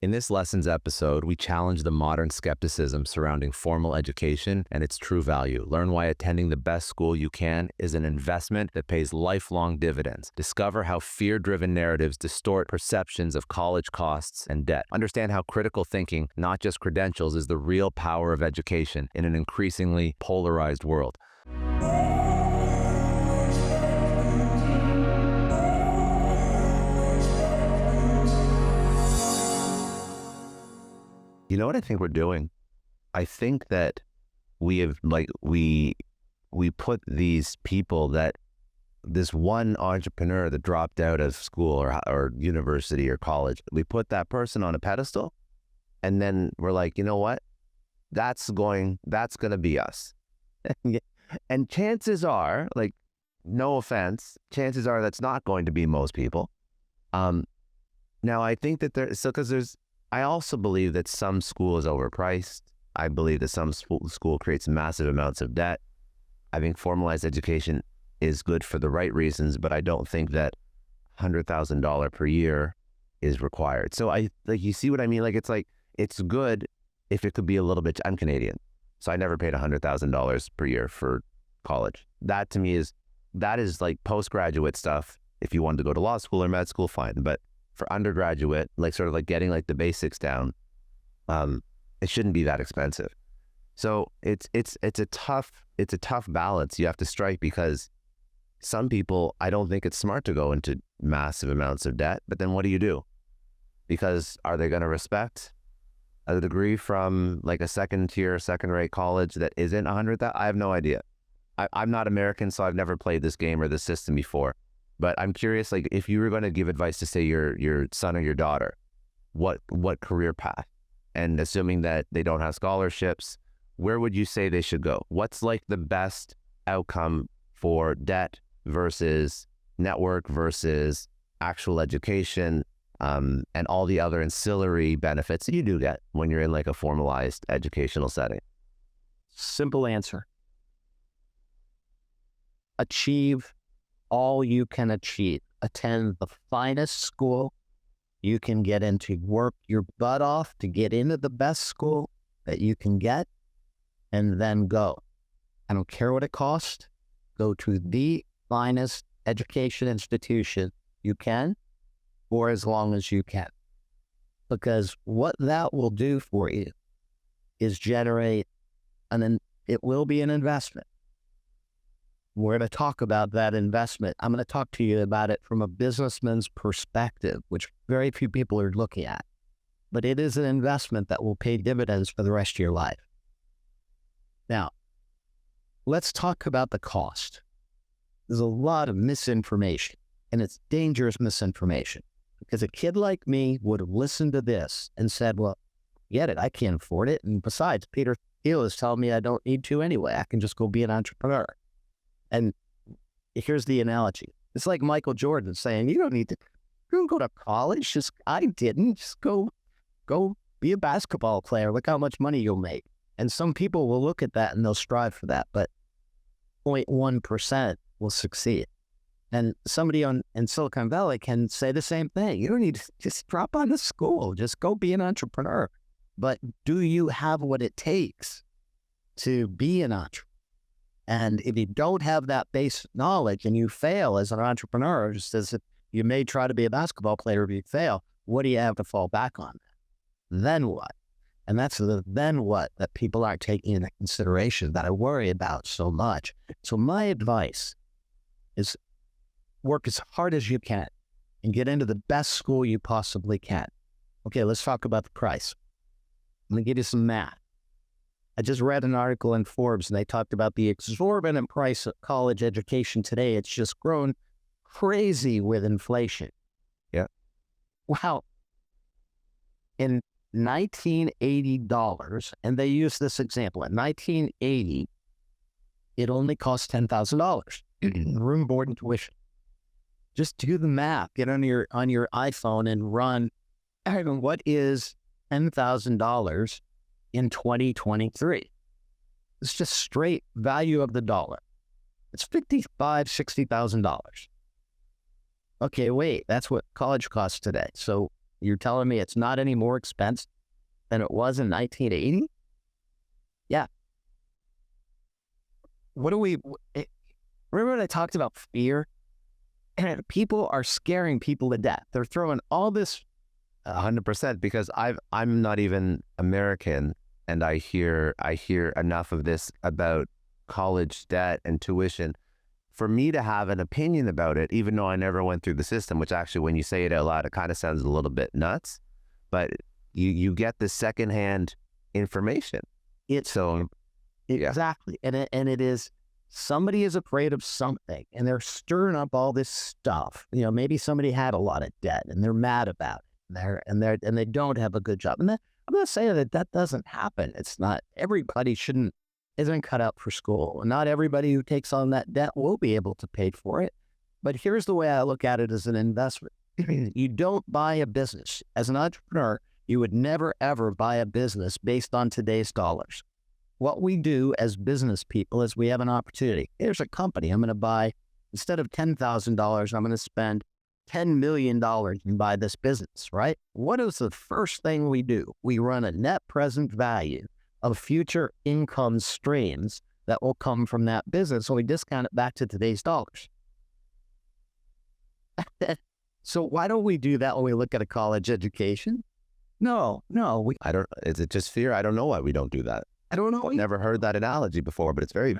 In this lessons episode, we challenge the modern skepticism surrounding formal education and its true value. Learn why attending the best school you can is an investment that pays lifelong dividends. Discover how fear-driven narratives distort perceptions of college costs and debt. Understand how critical thinking, not just credentials, is the real power of education in an increasingly polarized world. You know what I think we're doing? I think that we have we put this one entrepreneur that dropped out of school or university or college, we put that person on a pedestal, and then we're like, you know what? That's going to be us. And chances are, like, no offense, chances are that's not going to be most people. Now I think that I also believe that some school is overpriced. I believe that some school creates massive amounts of debt. I think formalized education is good for the right reasons, but I don't think that $100,000 per year is required. So you see what I mean? It's good if it could be a little bit. I'm Canadian, so I never paid $100,000 per year for college. That to me is like postgraduate stuff. If you wanted to go to law school or med school, fine. But for undergraduate, getting the basics down, it shouldn't be that expensive. So it's a tough balance you have to strike, because some people, I don't think it's smart to go into massive amounts of debt. But then what do you do? Because are they going to respect a degree from like a second-rate college that isn't 100,000? I have no idea. I'm not American, so I've never played this game or this system before. But I'm curious, if you were going to give advice to, say, your son or your daughter, what career path? And assuming that they don't have scholarships, where would you say they should go? What's the best outcome for debt versus network versus actual education, and all the other ancillary benefits that you do get when you're in a formalized educational setting? Simple answer. Achieve all you can achieve. Attend the finest school you can get into. Work your butt off to get into the best school that you can get, and then go. I don't care what it costs. Go to the finest education institution you can for as long as you can. Because what that will do for you is generate, and then it will be an investment. We're going to talk about that investment. I'm going to talk to you about it from a businessman's perspective, which very few people are looking at. But it is an investment that will pay dividends for the rest of your life. Now, let's talk about the cost. There's a lot of misinformation, and it's dangerous misinformation, because a kid like me would have listened to this and said, well, get it, I can't afford it. And besides, Peter Thiel is telling me I don't need to anyway. I can just go be an entrepreneur. And here's the analogy. It's like Michael Jordan saying, you don't go to college. I didn't. Just go be a basketball player. Look how much money you'll make. And some people will look at that and they'll strive for that, but 0.1% will succeed. And somebody in Silicon Valley can say the same thing. You don't need to just drop out of school. Just go be an entrepreneur. But do you have what it takes to be an entrepreneur? And if you don't have that base knowledge and you fail as an entrepreneur, just as if you may try to be a basketball player, if you fail, what do you have to fall back on? Then what? And that's the then what that people aren't taking into consideration, that I worry about so much. So my advice is work as hard as you can and get into the best school you possibly can. Okay, let's talk about the price. I'm going to give you some math. I just read an article in Forbes, and they talked about the exorbitant price of college education today. It's just grown crazy with inflation. Yeah. Wow. In $1980, and they use this example, in 1980, it only cost $10,000, room, board, and tuition. Just do the math. Get on your iPhone and run, what is $10,000 in 2023. It's just straight value of the dollar. It's $60,000. Okay, wait, that's what college costs today. So You're telling me it's not any more expensive than it was in 1980? Yeah. What do we, remember when I talked about fear? And people are scaring people to death. They're throwing all this. 100%, because I'm not even American, and I hear enough of this about college debt and tuition for me to have an opinion about it, even though I never went through the system, which actually, when you say it out loud, it kind of sounds a little bit nuts, but you get the secondhand information. Exactly. And it is, somebody is afraid of something and they're stirring up all this stuff. Maybe somebody had a lot of debt and they're mad about it. And they don't have a good job. And I'm not saying that doesn't happen. It's not, everybody isn't cut out for school. Not everybody who takes on that debt will be able to pay for it. But here's the way I look at it as an investment. You don't buy a business. As an entrepreneur, you would never, ever buy a business based on today's dollars. What we do as business people is we have an opportunity. Here's a company. I'm going to buy, instead of $10,000, I'm going to spend $10 million and buy this business, right? What is the first thing we do? We run a net present value of future income streams that will come from that business. So we discount it back to today's dollars. So why don't we do that when we look at a college education? No. Is it just fear? I don't know why we don't do that. I don't know. I've never heard that analogy before, but it's very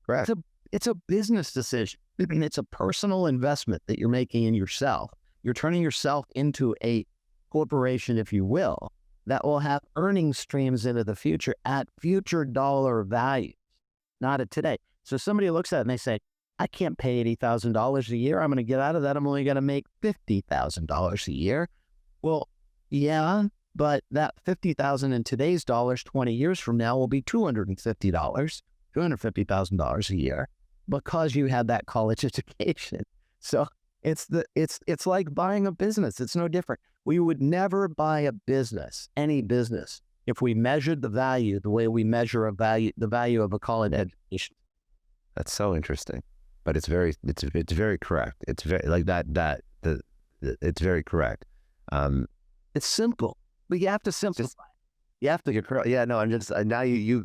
correct. It's a business decision. It's a personal investment that you're making in yourself. You're turning yourself into a corporation, if you will, that will have earning streams into the future at future dollar values, not at today. So somebody looks at it and they say, I can't pay $80,000 a year. I'm going to get out of that. I'm only going to make $50,000 a year. Well, yeah, but that $50,000 in today's dollars 20 years from now will be $250,000 a year because you had that college education. So it's like buying a business. It's no different. We would never buy a business, any business, if we measured the value the way we measure the value of a college education. That's so interesting, but it's very correct. It's very like that. It's very correct. It's simple, but you have to simplify. You have to get correct. Yeah, no, I'm just now you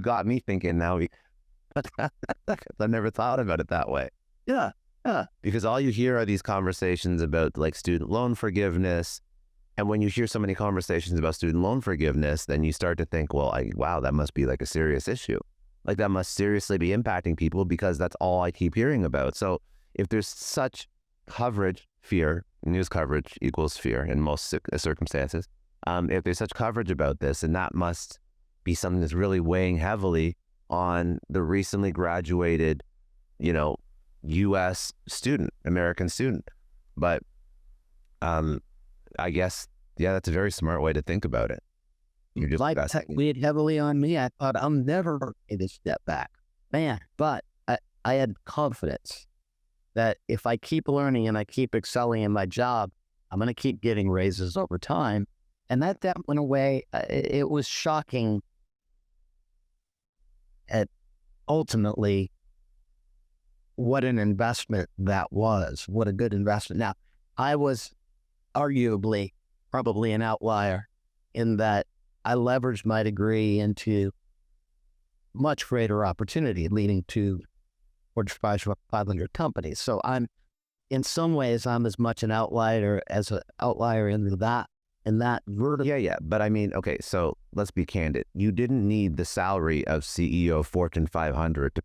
got me thinking now. I never thought about it that way. Yeah. Because all you hear are these conversations about like student loan forgiveness. And when you hear so many conversations about student loan forgiveness, then you start to think, well, wow, that must be like a serious issue. Like that must seriously be impacting people because that's all I keep hearing about. So if there's such coverage, fear, news coverage equals fear in most circumstances. If there's such coverage about this, and that must be something that's really weighing heavily on the recently graduated, U.S. student, American student. But I guess, yeah, that's a very smart way to think about it. You're just weighed heavily on me. I thought I'm never going to step back, man. But I had confidence that if I keep learning and I keep excelling in my job, I'm going to keep getting raises over time. And that went away. It was shocking. At ultimately, what an investment that was. What a good investment. Now, I was arguably probably an outlier in that I leveraged my degree into much greater opportunity, leading to Fortune 500 companies. So in some ways, I'm as much an outlier as an outlier in that vertical. Yeah. But I mean, okay, so let's be candid. You didn't need the salary of CEO of Fortune 500 to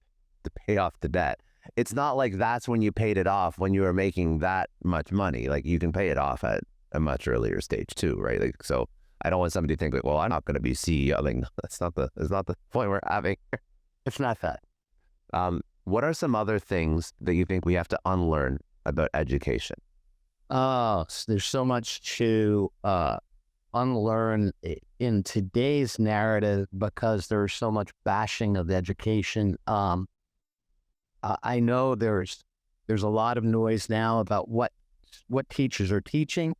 pay off the debt. It's not like that's when you paid it off when you were making that much money. Like you can pay it off at a much earlier stage too, right? Like, so I don't want somebody to think like, well, I'm not going to be CEO. Like, that's not the point we're having. It's not that. What are some other things that you think we have to unlearn about education? Oh, there's so much to unlearn in today's narrative because there's so much bashing of education. I know there's a lot of noise now about what teachers are teaching,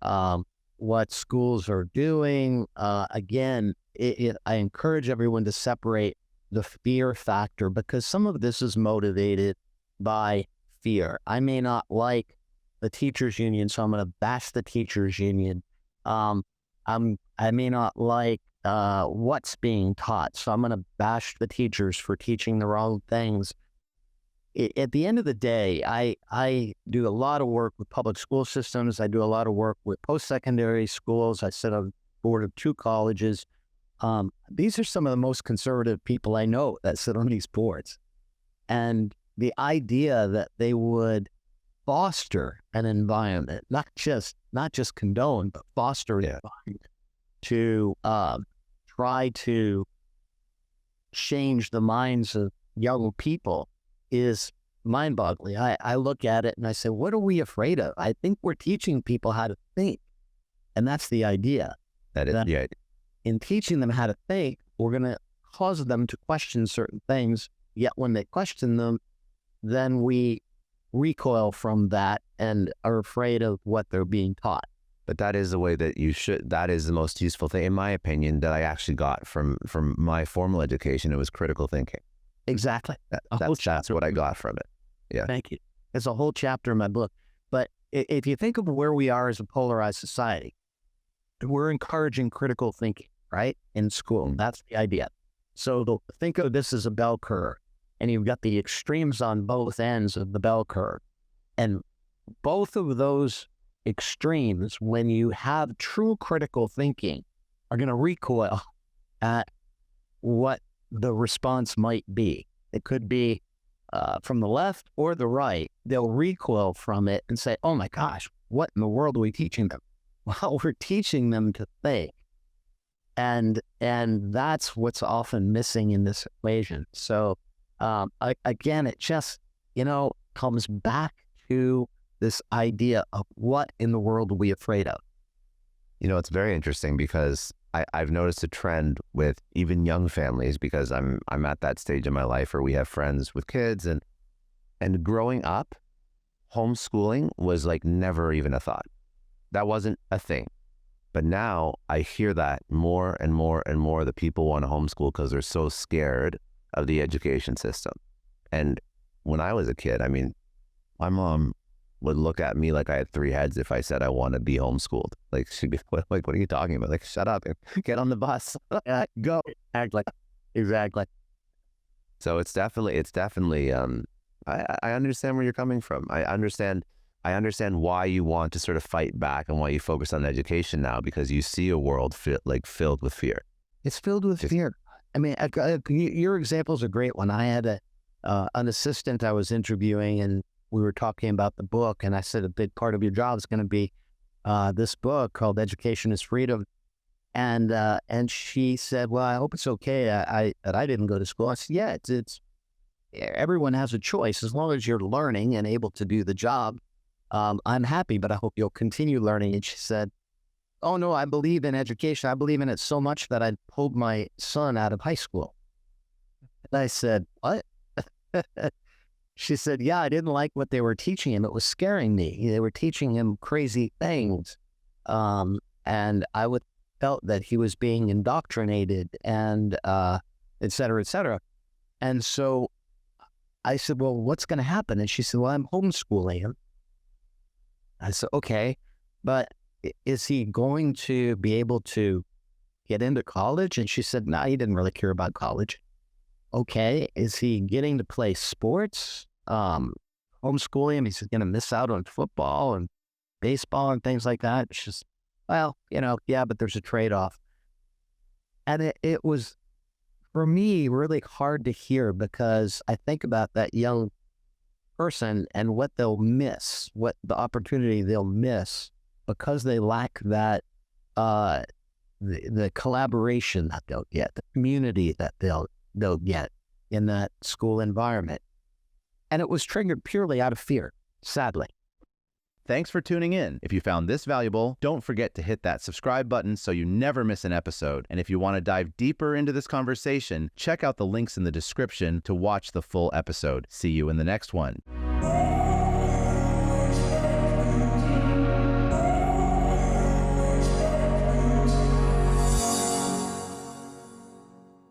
what schools are doing. Again, I encourage everyone to separate the fear factor because some of this is motivated by fear. I may not like the teachers union, so I'm going to bash the teachers union. I may not like what's being taught, so I'm going to bash the teachers for teaching the wrong things. At the end of the day, I do a lot of work with public school systems. I do a lot of work with post-secondary schools. I sit on the board of 2 colleges. These are some of the most conservative people I know that sit on these boards. And the idea that they would foster an environment, not just condone, but foster an environment to try to change the minds of young people is mind-boggling. I look at it and I say, what are we afraid of? I think we're teaching people how to think. And that's the idea. That is the idea. In teaching them how to think, we're going to cause them to question certain things. Yet when they question them, then we recoil from that and are afraid of what they're being taught. But that is the way that you should, that is the most useful thing, in my opinion, that I actually got from my formal education. It was critical thinking. Exactly. That's what I got from it. Yeah. Thank you. It's a whole chapter in my book. But if you think of where we are as a polarized society, we're encouraging critical thinking, right? In school. That's the idea. So think of this as a bell curve, and you've got the extremes on both ends of the bell curve. And both of those extremes, when you have true critical thinking, are going to recoil at what the response might be. It could be from the left or the right. They'll recoil from it and say, oh my gosh, what in the world are we teaching them? Well, we're teaching them to think. And that's what's often missing in this equation. So again, it just, comes back to this idea of what in the world are we afraid of? It's very interesting because I've noticed a trend with even young families, because I'm at that stage in my life where we have friends with kids, and growing up, homeschooling was like never even a thought. That wasn't a thing. But now I hear that more and more and more, that people want to homeschool because they're so scared of the education system. And when I was a kid, my mom would look at me like I had 3 heads if I said I want to be homeschooled. Like, she'd be like, what are you talking about? Like, shut up and get on the bus. Go. Exactly. So it's definitely, I understand where you're coming from. I understand why you want to sort of fight back and why you focus on education now, because you see a world filled with fear. It's filled with fear. Your example's a great one. I had an assistant I was interviewing, and we were talking about the book, and I said, a big part of your job is going to be this book called Education is Freedom. And she said, well, I hope it's okay that I didn't go to school. I said, yeah, it's everyone has a choice. As long as you're learning and able to do the job, I'm happy, but I hope you'll continue learning. And she said, oh no, I believe in education. I believe in it so much that I pulled my son out of high school. And I said, what? She said, yeah, I didn't like what they were teaching him. It was scaring me. They were teaching him crazy things. And I felt that he was being indoctrinated and et cetera, et cetera. And so I said, well, what's going to happen? And she said, well, I'm homeschooling him. I said, okay, but is he going to be able to get into college? And she said, no, he didn't really care about college. Okay, is he getting to play sports? Homeschooling him, he's going to miss out on football and baseball and things like that. It's just, well, yeah, but there's a trade-off. And it was, for me, really hard to hear, because I think about that young person and what they'll miss, what the opportunity they'll miss, because they lack that, the collaboration that they'll get, the community that they'll get in that school environment. And it was triggered purely out of fear, sadly. Thanks for tuning in. If you found this valuable, don't forget to hit that subscribe button so you never miss an episode. And if you want to dive deeper into this conversation, check out the links in the description to watch the full episode. See you in the next one.